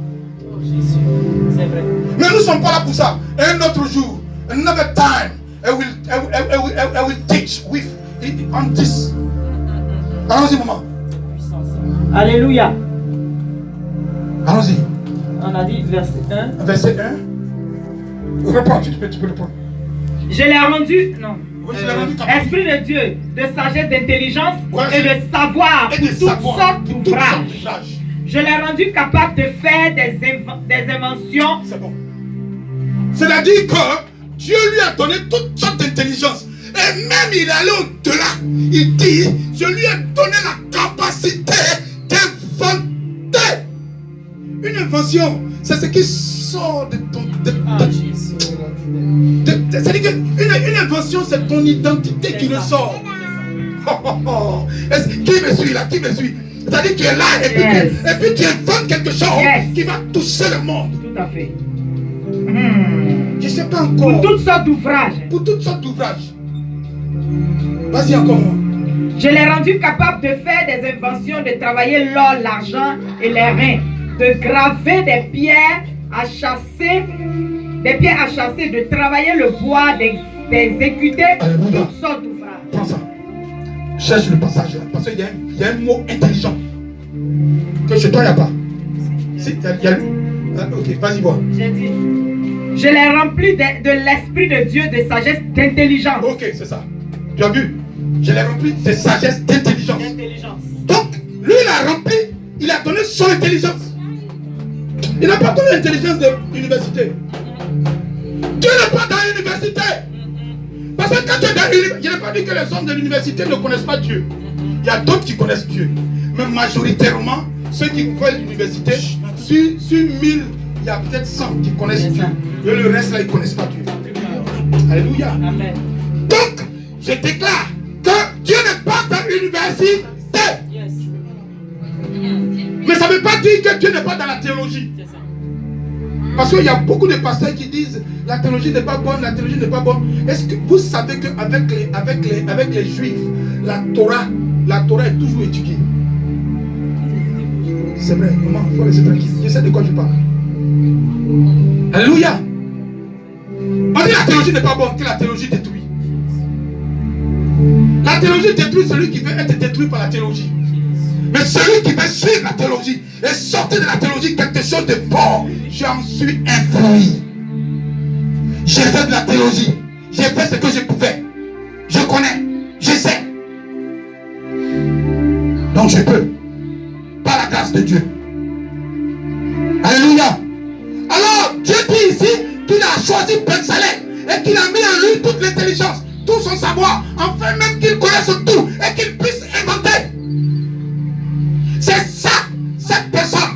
S2: Oh Jésus, c'est vrai.
S1: Mais nous ne sommes pas là pour ça. Un autre jour, another time, I will teach on this. Allons-y, maman.
S2: Alléluia.
S1: Allons-y.
S2: On a dit verset 1.
S1: Verset 1. Reprends, tu peux le prendre.
S2: Je l'ai rendu, non.
S1: Oui, je l'ai rendu capable.
S2: Esprit de Dieu, de sagesse, d'intelligence
S1: Ouais,
S2: et de savoir
S1: Et
S2: pour
S1: de
S2: toutes
S1: savoir,
S2: sortes
S1: pour toutes sortes
S2: d'ouvrages.
S1: d'ouvrages.
S2: Je l'ai rendu capable de faire des inventions.
S1: C'est bon. C'est-à-dire que Dieu lui a donné toutes sortes d'intelligence. Et même il est allé au-delà. Il dit, je lui ai donné la capacité d'inventer. Une invention, c'est ce qui sort de ton... C'est-à-dire qu'une invention, c'est ton identité qui ressort. Qui me suit là? Qui me suit? C'est-à-dire que tu es là et puis tu inventes quelque chose qui va toucher le monde.
S2: Tout à fait.
S1: Je ne sais pas encore.
S2: Pour toutes sortes d'ouvrages.
S1: Pour toutes sortes d'ouvrages. Vas-y encore moi.
S2: Je l'ai rendu capable de faire des inventions, de travailler l'or, l'argent et les reins, de graver des pierres à chasser, de travailler le bois, d'exécuter toutes sortes d'ouvrages.
S1: Prends ça. Cherche le passage là. Parce qu'il y a un mot intelligent. Que chez toi, il n'y a pas. Si, il y a ok, vas-y voir.
S2: J'ai dit, je l'ai rempli de l'Esprit de Dieu, de sagesse, d'intelligence.
S1: Ok, c'est ça. Tu as vu? Je l'ai rempli de sagesse, d'intelligence. Donc, lui, il a rempli, il a donné son intelligence. Il n'a pas donné l'intelligence de l'université. Dieu n'est pas dans l'université. Parce que quand tu es dans l'université, je n'ai pas dit que les hommes de l'université ne connaissent pas Dieu. Il y a d'autres qui connaissent Dieu. Mais majoritairement, ceux qui veulent l'université, sur 1000, il y a peut-être 100 qui connaissent Dieu. Et le reste là, ils ne connaissent pas Dieu. Alléluia.
S2: Amen.
S1: Donc, je déclare que Dieu n'est pas dans l'université.
S2: Yes.
S1: Mais ça ne veut pas dire que Dieu n'est pas dans la théologie.
S2: C'est ça.
S1: Parce qu'il y a beaucoup de pasteurs qui disent la théologie n'est pas bonne, la théologie n'est pas bonne. Est-ce que vous savez qu'avec les Juifs, la Torah est toujours étudiée? C'est vrai, maman, il faut laisser tranquille. Je sais de quoi je parle. Alléluia. On dit la théologie n'est pas bonne, que la théologie détruit. La théologie détruit celui qui veut être détruit par la théologie. Mais celui qui veut suivre la théologie et sortir de la théologie quelque chose de fort, j'en suis instruit. J'ai fait de la théologie. J'ai fait ce que je pouvais. Je connais. Je sais. Donc je peux. Par la grâce de Dieu. Alléluia. Alors Dieu dit ici qu'il a choisi Bezalel et qu'il a mis en lui toute l'intelligence, tout son savoir, afin même qu'il connaisse tout et qu'il puisse inventer. C'est ça, cette personne.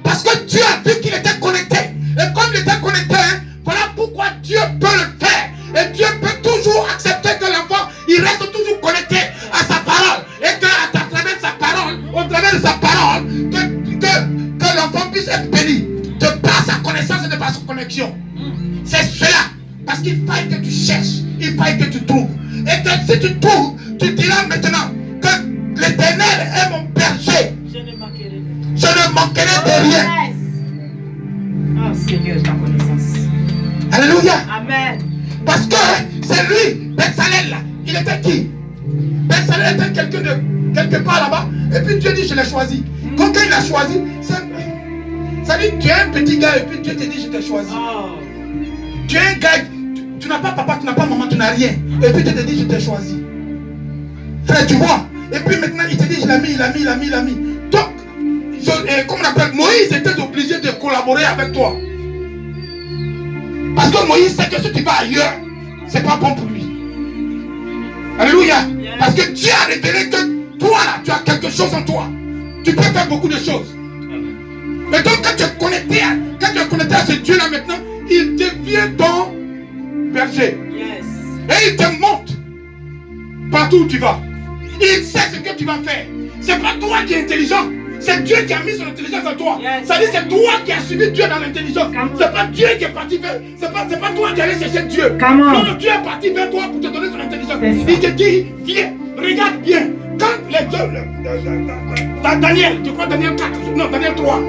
S1: Parce que Dieu a vu qu'il était connecté. Et comme il était connecté, voilà pourquoi Dieu peut le faire. Et Dieu peut toujours accepter que l'enfant, il reste toujours connecté à sa parole. Et qu'à travers sa parole, au travers de sa parole, que l'enfant puisse être béni. De par sa connaissance et de par sa connexion. C'est cela. Parce qu'il faille que tu cherches. Il faille que tu trouves. Et que si tu trouves, tu diras maintenant que l'Éternel est mon berger. Je ne manquerai de rien.
S2: Oh Seigneur, ta connaissance.
S1: Alléluia.
S2: Amen.
S1: Parce que c'est lui, Bezalel là. Il était qui? Bezalel était quelqu'un de quelque part là-bas. Et puis Dieu dit je l'ai choisi. Quand il l'a choisi, ça dit tu es un petit gars et puis Dieu te dit je t'ai choisi.
S2: Oh.
S1: Tu es un gars, tu n'as pas papa, tu n'as pas maman, tu n'as rien. Et puis Dieu te dit je t'ai choisi. Frère, tu vois. Et puis maintenant il te dit il a mis. Donc, comme on appelle, Moïse était obligé de collaborer avec toi. Parce que Moïse sait que si tu vas ailleurs, c'est pas bon pour lui. Alléluia.
S2: Yes.
S1: Parce que Dieu a révélé que toi là, tu as quelque chose en toi. Tu peux faire beaucoup de choses. Mais donc quand tu es connecté à ce Dieu là maintenant, il devient ton berger.
S2: Yes.
S1: Et il te montre partout où tu vas. Il sait ce que tu vas faire. C'est pas toi qui es intelligent. C'est Dieu qui a mis son intelligence en toi.
S2: Yes.
S1: Ça dit c'est toi qui as suivi Dieu dans l'intelligence. C'est pas Dieu qui est parti vers. C'est pas toi qui allais chercher Dieu. Non, Dieu est parti vers toi pour te donner son intelligence. Il te dit, viens, regarde bien. Quand les deux, Daniel, tu crois Daniel 4, non, Daniel 3.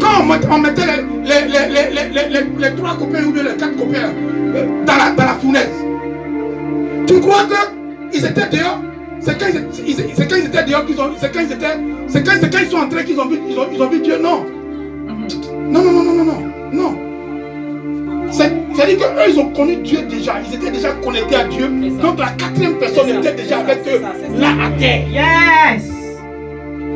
S1: Quand on mettait les 3 copains ou bien les 4 copains dans la fournaise, tu crois qu'ils étaient dehors? C'est quand ils étaient dehors qu'ils ont. C'est quand ils sont entrés qu'ils ont vu Dieu. Non. Non. C'est-à-dire qu'eux, ils ont connu Dieu déjà. Ils étaient déjà connectés à Dieu. Donc la 4e personne était déjà avec eux, là à terre.
S2: Yes.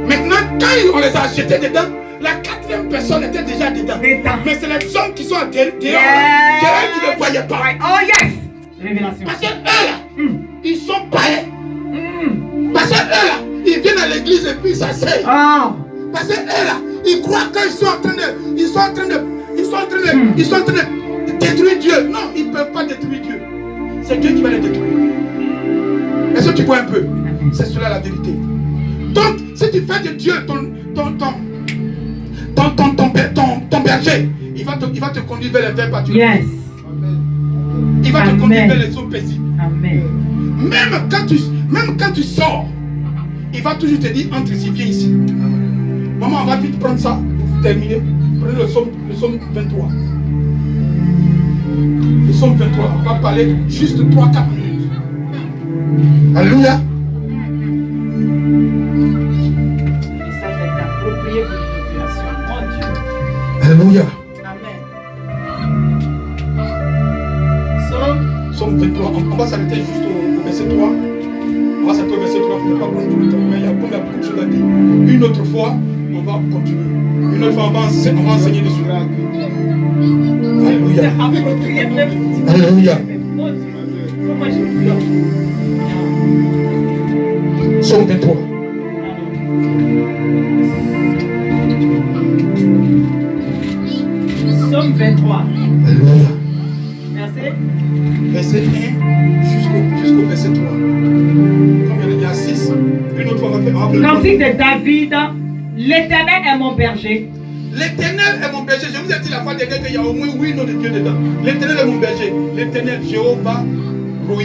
S1: Maintenant, quand on les a jetés dedans, la 4e personne était déjà dedans. Mais c'est les hommes qui sont dehors. C'est eux qui ne voyaient pas.
S2: Oh yes. Révélation.
S1: Parce que eux là, ils sont païens. Parce que eux là, ils viennent à l'église et puis ils s'asseyent.
S2: Oh.
S1: Parce que eux là, ils croient qu'ils sont en train de détruire Dieu. Non, ils ne peuvent pas détruire Dieu. C'est Dieu qui va les détruire. Est-ce que tu vois un peu? C'est cela la vérité. Donc, si tu fais de Dieu ton berger, il va te conduire vers les verts pâturages.
S2: Yes.
S1: Il va te conduire vers les eaux paisibles.
S2: Amen.
S1: Même quand tu sors, il va toujours te dire entre ici, viens ici. Maman, on va vite prendre ça pour terminer. Prenez le psaume 23. Le psaume 23, on va parler juste 3-4 minutes. Alléluia.
S2: Et ça va être approprié pour une population. Mon Dieu.
S1: Alléluia.
S2: Amen.
S1: Psaume 23, on va s'arrêter juste au verset 3. On va s'arrêter au verset 3, on ne va pas prendre tout le temps. Mais il y a beaucoup de choses à dire. Une autre fois, on va continuer. Une autre fois, on va enseigner dessus. Alléluia. Alléluia. Psaume 23.
S2: Psaume 23.
S1: Alléluia.
S2: Verset
S1: verset 1 jusqu'au verset 3. Comme il y a 6, une autre fois on va faire.
S2: Cantique de David, l'Éternel est mon berger.
S1: L'Éternel est mon berger. Je vous ai dit la fois dernière qu'il y a au moins 8 noms de Dieu dedans. L'Éternel est mon berger. L'Éternel, Jéhovah, Roi.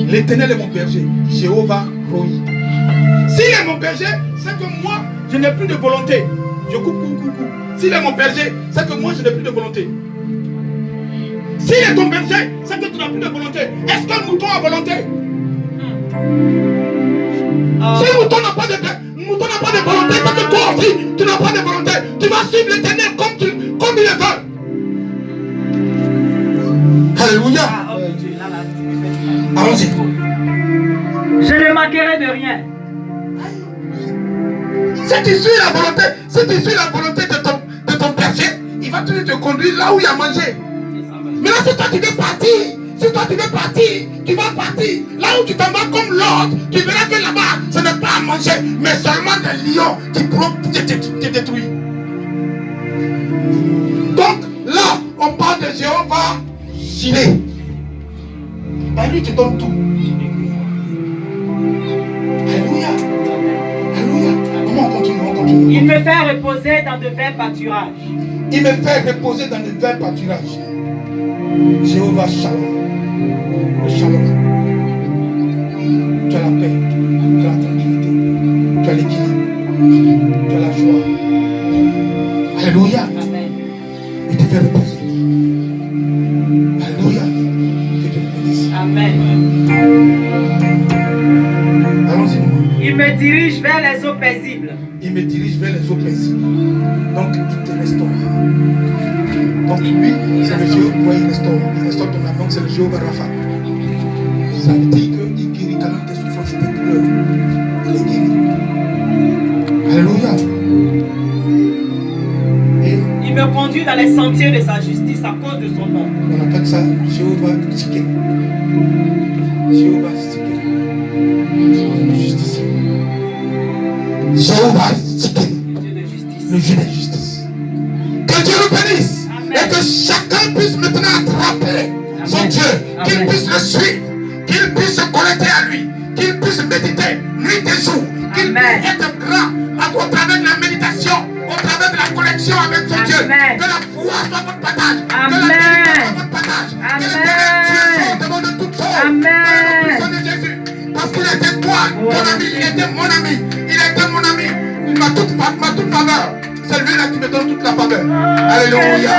S1: L'Éternel est mon berger. Jéhovah, Roi. S'il est mon berger, c'est que moi, je n'ai plus de volonté. Je coupe. S'il est mon berger, c'est que moi, je n'ai plus de volonté. S'il est ton berger, c'est que tu n'as plus de volonté. Est-ce qu'un mouton a volonté? Si le mouton n'a pas de volonté, c'est que toi aussi, tu n'as pas de volonté. Tu vas suivre l'Éternel comme il le veut. Alléluia. Allons-y.
S2: Je ne manquerai de rien.
S1: Si tu suis la volonté de ton berger, il va toujours te conduire là où il y a mangé. Mais là, si toi tu veux partir, tu vas partir. Là où tu t'en vas comme l'autre, tu verras que là-bas, ce n'est pas à manger, mais seulement des lions qui pourront te détruire. Donc là, on parle de Jéhovah Jireh. Bah lui, tu donnes tout. Alléluia. Comment on continue?
S2: Il me fait reposer dans de verts pâturages.
S1: Jéhovah Shalom. Le Shalom. Tu as la paix, tu as la tranquillité, tu as l'équilibre, tu as la joie. Alléluia.
S2: Amen.
S1: Il te fait reposer. Alléluia. Que Dieu te bénisse.
S2: Amen.
S1: Allons-y.
S2: Il me dirige vers les eaux paisibles.
S1: Donc il te restaure. Donc lui, c'est le Jéhovah, il restaure ton âme. Donc c'est le Jéhovah Rapha. Ça veut dire qu'il guérit quand même tes souffrances et tes douleurs. Il les guérit. Alléluia. Et
S2: il me conduit dans les sentiers de sa justice à cause de son nom.
S1: On appelle ça Jéhovah Tzidkenu. Jéhovah Tzidkenu. Le justice. Jéhovah Tzidkenu. Le Dieu de justice. Que Dieu nous bénisse. Amen. Et que chacun puisse maintenant attraper son Dieu. Qu'il puisse le suivre. Qu'il puisse se connecter à lui. Qu'il puisse méditer nuit et jour. Qu'il puisse être grand au travers de la méditation. Au travers de la connexion avec son Dieu. Que la foi soit votre partage. Que la bénédiction soit votre partage. Que le bonheur Dieu devant de toutes choses.
S2: Amen.
S1: Que de Jésus. Parce qu'il était toi, ton ami. Il était mon ami. Il était mon ami. Ma toute faveur. C'est lui-là qui me donne toute la faveur. Alléluia.